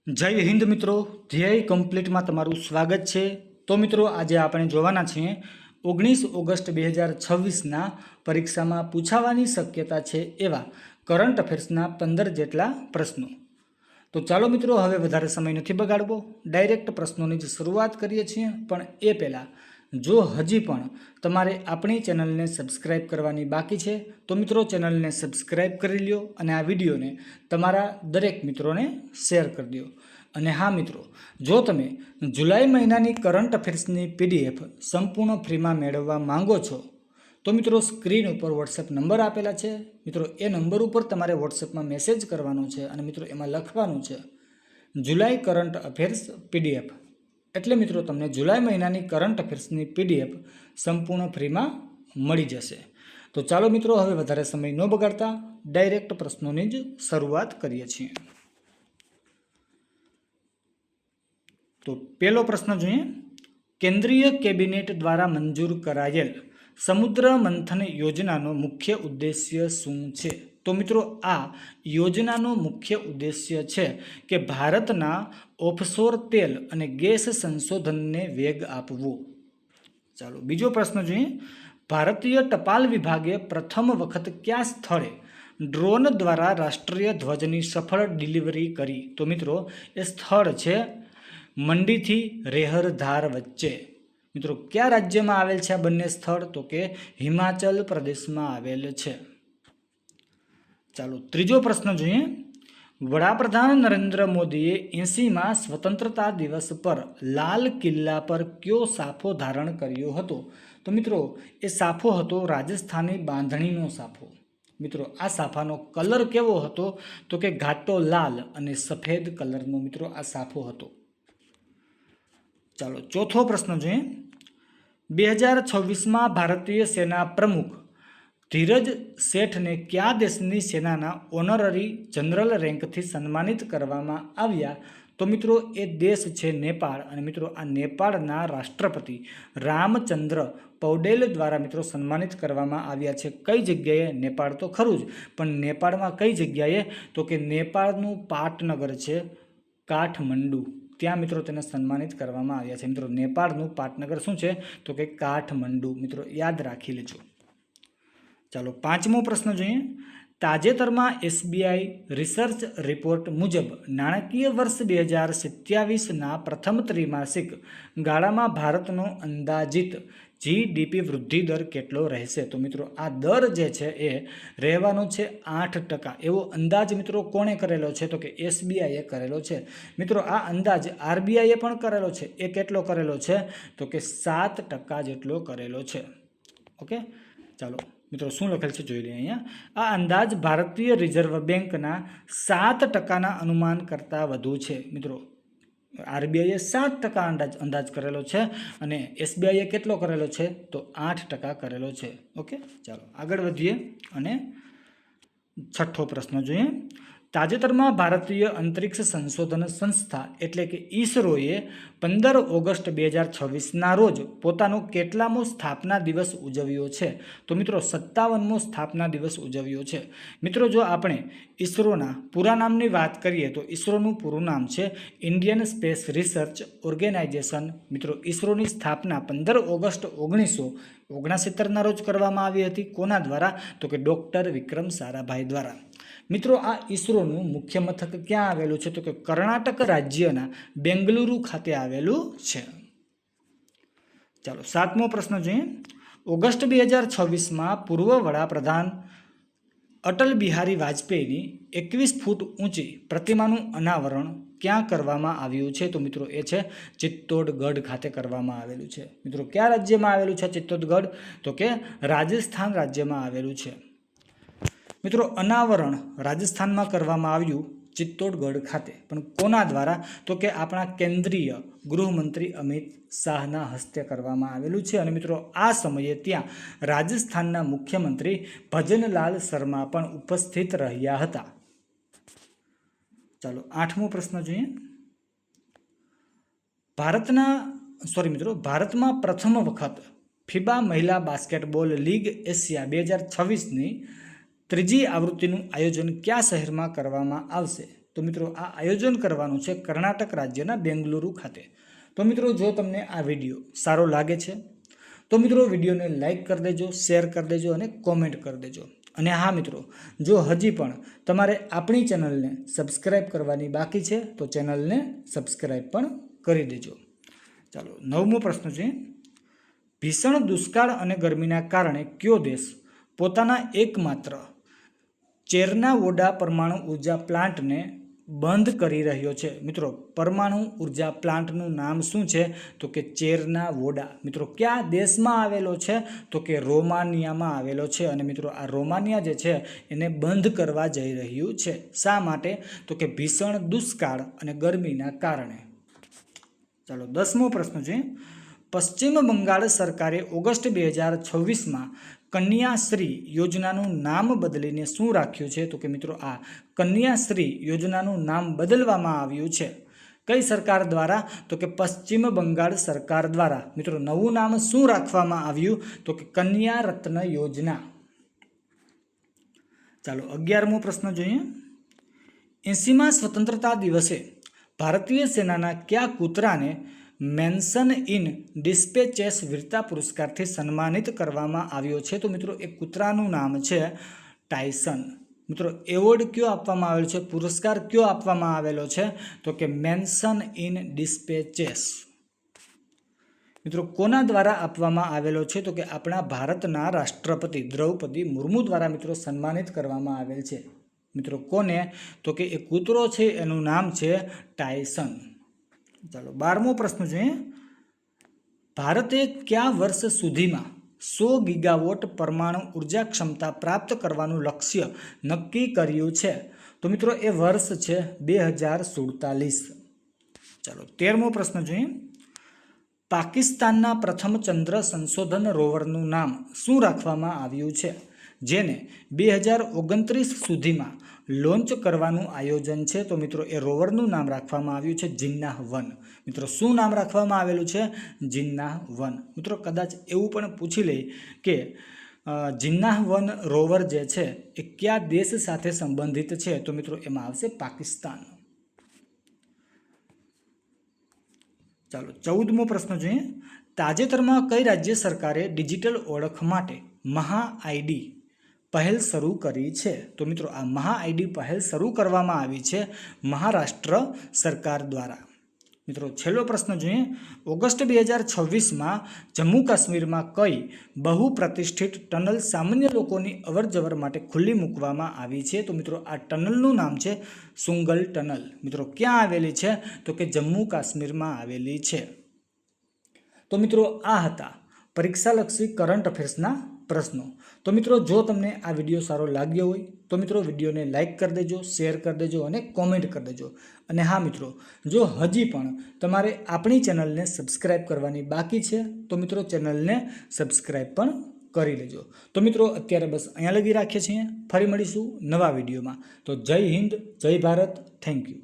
જય હિન્દ મિત્રો, ધ્યેય કમ્પ્લીટમાં તમારું સ્વાગત છે। તો મિત્રો આજે આપણે જોવાના છીએ 19 ઓગસ્ટ 2026ના પરીક્ષામાં પૂછાવાની શક્યતા છે એવા કરંટ અફેર્સના 15 જેટલા પ્રશ્નો। તો ચાલો મિત્રો હવે વધારે સમય નથી બગાડવો, ડાયરેક્ટ પ્રશ્નોની જ શરૂઆત કરીએ છીએ। પણ એ પહેલાં જો હજી પણ તમારે આપણી ચેનલને સબસ્ક્રાઈબ કરવાની બાકી છે તો મિત્રો ચેનલને સબસ્ક્રાઈબ કરી લ્યો અને આ વિડીયોને તમારા દરેક મિત્રોને શેર કરી દો। અને હા મિત્રો, જો તમે જુલાઈ મહિનાની કરંટ અફેર્સની PDF સંપૂર્ણ ફ્રીમાં મેળવવા માંગો છો તો મિત્રો સ્ક્રીન ઉપર વોટ્સએપ નંબર આપેલા છે। મિત્રો એ નંબર ઉપર તમારે વોટ્સએપમાં મેસેજ કરવાનો છે અને મિત્રો એમાં લખવાનું છે જુલાઈ કરંટ અફેર્સ PDF। એટલે મિત્રો તમને જુલાઈ મહિનાની કરંટ અફેર્સની PDF સંપૂર્ણ ફ્રીમાં મળી જશે। તો ચાલો મિત્રો હવે વધારે સમય ન બગાડતા ડાયરેક્ટ પ્રશ્નોની જ શરૂઆત કરીએ છીએ। તો પહેલો પ્રશ્ન જોઈએ, કેન્દ્રીય કેબિનેટ દ્વારા મંજૂર કરાયેલ સમુદ્ર મંથન યોજનાનો મુખ્ય ઉદ્દેશ્ય શું છે? તો મિત્રો આ યોજનાનો મુખ્ય ઉદ્દેશ્ય છે કે ભારતના ઓફશોર તેલ અને ગેસ સંશોધનને વેગ આપવો। ચાલો બીજો પ્રશ્ન જોઈએ, ભારતીય ટપાલ વિભાગે પ્રથમ વખત કયા સ્થળે ડ્રોન દ્વારા રાષ્ટ્રીય ધ્વજની સફળ ડિલિવરી કરી? તો મિત્રો એ સ્થળ છે મંડીથી રેહરધાર વચ્ચે। મિત્રો કયા રાજ્યમાં આવેલ છે આ બંને સ્થળ? તો કે હિમાચલ પ્રદેશમાં આવેલ છે। ચાલો ત્રીજો પ્રશ્ન જોઈએ, વડાપ્રધાન નરેન્દ્ર મોદીએ 80મા સ્વતંત્રતા દિવસ પર લાલ કિલ્લા પર કયો સાફો ધારણ કર્યો હતો? તો મિત્રો એ સાફો હતો રાજસ્થાની બાંધણીનો સાફો। મિત્રો આ સાફાનો કલર કેવો હતો? તો કે ઘાટો લાલ અને સફેદ કલરનો મિત્રો આ સાફો હતો। ચાલો ચોથો પ્રશ્ન જોઈએ, 2026માં ભારતીય સેના પ્રમુખ ધીરજ શેઠને કયા દેશની સેનાના ઓનરરી જનરલ રેન્કથી સન્માનિત કરવામાં આવ્યા? તો મિત્રો એ દેશ છે નેપાળ અને મિત્રો આ નેપાળના રાષ્ટ્રપતિ રામચંદ્ર પૌડેલ દ્વારા મિત્રો સન્માનિત કરવામાં આવ્યા છે। કઈ જગ્યાએ? નેપાળ તો ખરું જ, પણ નેપાળમાં કઈ જગ્યાએ? તો કે નેપાળનું પાટનગર છે કાઠમંડુ, ત્યાં મિત્રો તેને સન્માનિત કરવામાં આવ્યા છે। મિત્રો નેપાળનું પાટનગર શું છે? તો કે કાઠમંડુ, મિત્રો યાદ રાખી લેજો। ચાલો પાંચમો પ્રશ્ન જોઈએ, તાજેતરમાં SBI રિસર્ચ રિપોર્ટ મુજબ નાણાકીય વર્ષ 2027ના પ્રથમ ત્રિમાસિક ગાળામાં ભારતનો અંદાજિત GDP વૃદ્ધિ દર કેટલો રહેશે? તો મિત્રો આ દર જે છે એ રહેવાનો છે 8%। એવો અંદાજ મિત્રો કોણે કરેલો છે? તો કે SBIએ કરેલો છે। મિત્રો આ અંદાજ RBIએ પણ કરેલો છે। એ કેટલો કરેલો છે? તો કે 7% જેટલો કરેલો છે। ઓકે, ચાલો મિત્રો શું લખેલ છે જોઈ લઈએ અહીંયા। આ અંદાજ ભારતીય રિઝર્વ બેંકના 7%ના અનુમાન કરતાં વધુ છે। મિત્રો RBIએ 7% અંદાજ કરેલો છે અને SBIએ કેટલો કરેલો છે? તો 8% કરેલો છે। ઓકે, ચાલો આગળ વધીએ અને છઠ્ઠો પ્રશ્ન જોઈએ, તાજેતરમાં ભારતીય અંતરિક્ષ સંશોધન સંસ્થા એટલે કે ISROએ 15 ઓગસ્ટ 2026ના રોજ પોતાનો કેટલામો સ્થાપના દિવસ ઉજવ્યો છે? તો મિત્રો 57મો સ્થાપના દિવસ ઉજવ્યો છે। મિત્રો જો આપણે ISROના પૂરા નામની વાત કરીએ તો ISROનું પૂરું નામ છે ઇન્ડિયન સ્પેસ રિસર્ચ ઓર્ગેનાઇઝેશન। મિત્રો ISROની સ્થાપના 15 ઓગસ્ટ 1969ના રોજ કરવામાં આવી હતી। કોના દ્વારા? તો કે ડૉક્ટર વિક્રમ સારાભાઈ દ્વારા। મિત્રો આ ISROનું મુખ્ય મથક ક્યાં આવેલું છે? તો કે કર્ણાટક રાજ્યના બેંગલુરુ ખાતે આવેલું છે। ચાલો સાતમો પ્રશ્ન જોઈએ, ઓગસ્ટ 2026માં પૂર્વ વડાપ્રધાન અટલ બિહારી વાજપેયીની 21 ફૂટ ઊંચી પ્રતિમાનું અનાવરણ ક્યાં કરવામાં આવ્યું છે? તો મિત્રો એ છે ચિત્તોડગઢ ખાતે કરવામાં આવેલું છે। મિત્રો કયા રાજ્યમાં આવેલું છે ચિત્તોડગઢ? તો કે રાજસ્થાન રાજ્યમાં આવેલું છે। મિત્રો અનાવરણ રાજસ્થાનમાં કરવામાં આવ્યું ચિત્તોડગઢ ખાતે, પણ કોના દ્વારા? તો કે આપણા કેન્દ્રીય ગૃહમંત્રી અમિત શાહના હસ્તે કરવામાં આવેલું છે। અને મિત્રો આ સમયે ત્યાં રાજસ્થાનના મુખ્યમંત્રી ભજનલાલ શર્મા પણ ઉપસ્થિત રહ્યા હતા। ચાલો આઠમો પ્રશ્ન જોઈએ, ભારતમાં પ્રથમ વખત ફિબા મહિલા બાસ્કેટબોલ લીગ એશિયા 2026ની ત્રીજી આવૃત્તિનું આયોજન કયા શહેરમાં કરવામાં આવશે? તો મિત્રો આ આયોજન કરવાનું છે કર્ણાટક રાજ્યના બેંગલુરુ ખાતે. તો મિત્રો જો તમને આ વિડીયો સારો લાગે છે તો મિત્રો વિડીયોને લાઇક કરી દેજો, શેર કરી દેજો અને કોમેન્ટ કરી દેજો. અને હા મિત્રો, જો હજી પણ તમારે આપણી ચેનલને સબસ્ક્રાઈબ કરવાની બાકી છે તો ચેનલને સબસ્ક્રાઈબ પણ કરી દેજો. ચાલો, 9મો પ્રશ્ન છે, ભીષણ દુષ્કાળ અને ગરમીના કારણે કયો દેશ પોતાના એકમાત્ર ચેરનાવોડા પરમાણુ ઉર્જા પ્લાન્ટને બંધ કરી રહ્યો છે? મિત્રો, પરમાણુ ઉર્જા પ્લાન્ટનું નામ શું છે? તો કે ચેરનાવોડા. મિત્રો, કયા દેશમાં આવેલો છે? તો કે રોમાનિયામાં આવેલો છે. અને મિત્રો, આ રોમાનિયા જે છે એને બંધ કરવા જઈ રહ્યું છે. શા માટે? તો કે ભીષણ દુષ્કાળ અને ગરમીના કારણે. ચાલો, 10મો પ્રશ્ન છે, પશ્ચિમ બંગાળ સરકારે ઓગસ્ટ 2026માં કન્યાશ્રી યોજનાનું નામ બદલીને શું રાખ્યું છે? તો કે મિત્રો, આ કન્યાશ્રી યોજનાનું નામ બદલવામાં આવ્યું છે. કઈ સરકાર દ્વારા? તો કે પશ્ચિમ બંગાળ સરકાર દ્વારા. મિત્રો, નવું નામ શું રાખવામાં આવ્યું? તો કે કન્યા રત્ન યોજના. ચાલો, 11મો પ્રશ્ન જોઈએ, 80મા સ્વતંત્રતા દિવસે ભારતીય સેનાના કયા કૂતરાને મેન્શન ઇન ડિસ્પેચેસ વીરતા પુરસ્કારથી સન્માનિત કરવામાં આવ્યો છે? તો મિત્રો, એ કૂતરાનું નામ છે ટાયસન. મિત્રો, એવોર્ડ કયો આપવામાં આવેલો છે? પુરસ્કાર કયો આપવામાં આવેલો છે? તો કે મેન્શન ઇન ડિસ્પેચેસ. મિત્રો, કોના દ્વારા આપવામાં આવેલો છે? તો કે આપણા ભારતના રાષ્ટ્રપતિ દ્રૌપદી મુર્મુ દ્વારા મિત્રો સન્માનિત કરવામાં આવેલ છે. મિત્રો, કોને? તો કે એ કૂતરો છે એનું નામ છે ટાયસન. ચાલો, 12મો પ્રશ્ન છે, ભારતે કયા વર્ષ સુધીમાં 100 ગીગાવોટ પરમાણુ ઉર્જા ક્ષમતા પ્રાપ્ત કરવાનું લક્ષ્ય નક્કી કર્યું છે? તો મિત્રો, એ વર્ષ છે 2047. ચાલો, 13મો પ્રશ્ન જોઈએ, પાકિસ્તાનના પ્રથમ ચંદ્ર સંશોધન રોવરનું નામ શું રાખવામાં આવ્યું છે, જેને 2029 સુધીમાં લોન્ચ કરવાનું આયોજન છે? તો મિત્રો, એ રોવરનું નામ રાખવામાં આવ્યું છે જિન્નાહ-1. મિત્રો, શું નામ રાખવામાં આવેલું છે? જિન્નાહ-1. મિત્રો, કદાચ એવું પણ પૂછી લે કે જિન્નાહ-1 રોવર જે છે એ કયા દેશ સાથે સંબંધિત છે? તો મિત્રો, એમાં આવશે પાકિસ્તાન. ચાલો, 14મો પ્રશ્ન જોઈએ, તાજેતરમાં કઈ રાજ્ય સરકારે ડિજિટલ ઓળખ માટે મહા આઈડી પહેલ શરૂ કરી છે? તો મિત્રો, આ મહા આઈડી પહેલ શરૂ કરવામાં આવી છે મહારાષ્ટ્ર સરકાર દ્વારા. મિત્રો, છેલ્લો પ્રશ્ન જોઈએ, ઓગસ્ટ 2026માં જમ્મુ કાશ્મીરમાં કઈ બહુ પ્રતિષ્ઠિત ટનલ સામાન્ય લોકોની અવરજવર માટે ખુલ્લી મૂકવામાં આવી છે? તો મિત્રો, આ ટનલનું નામ છે સુંગલ ટનલ. મિત્રો, ક્યાં આવેલી છે? તો કે જમ્મુ કાશ્મીરમાં આવેલી છે. તો મિત્રો, આ હતા પરીક્ષાલક્ષી કરંટ અફેર્સના પ્રશ્નો. તો મિત્રો, જો તમને આ વિડીયો સારો લાગ્યો હોય તો મિત્રો વિડીયોને લાઇક કરી દેજો, શેર કરી દેજો અને કોમેન્ટ કરી દેજો. અને હા મિત્રો, જો હજી પણ તમારે આપણી ચેનલને સબસ્ક્રાઈબ કરવાની બાકી છે તો મિત્રો ચેનલને સબસ્ક્રાઈબ પણ કરી લેજો. તો મિત્રો, અત્યારે બસ અહીંયા લગી રાખીએ છીએ. ફરી મળીશું નવા વિડીયોમાં. તો જય હિન્દ, જય ભારત, થેન્ક યુ.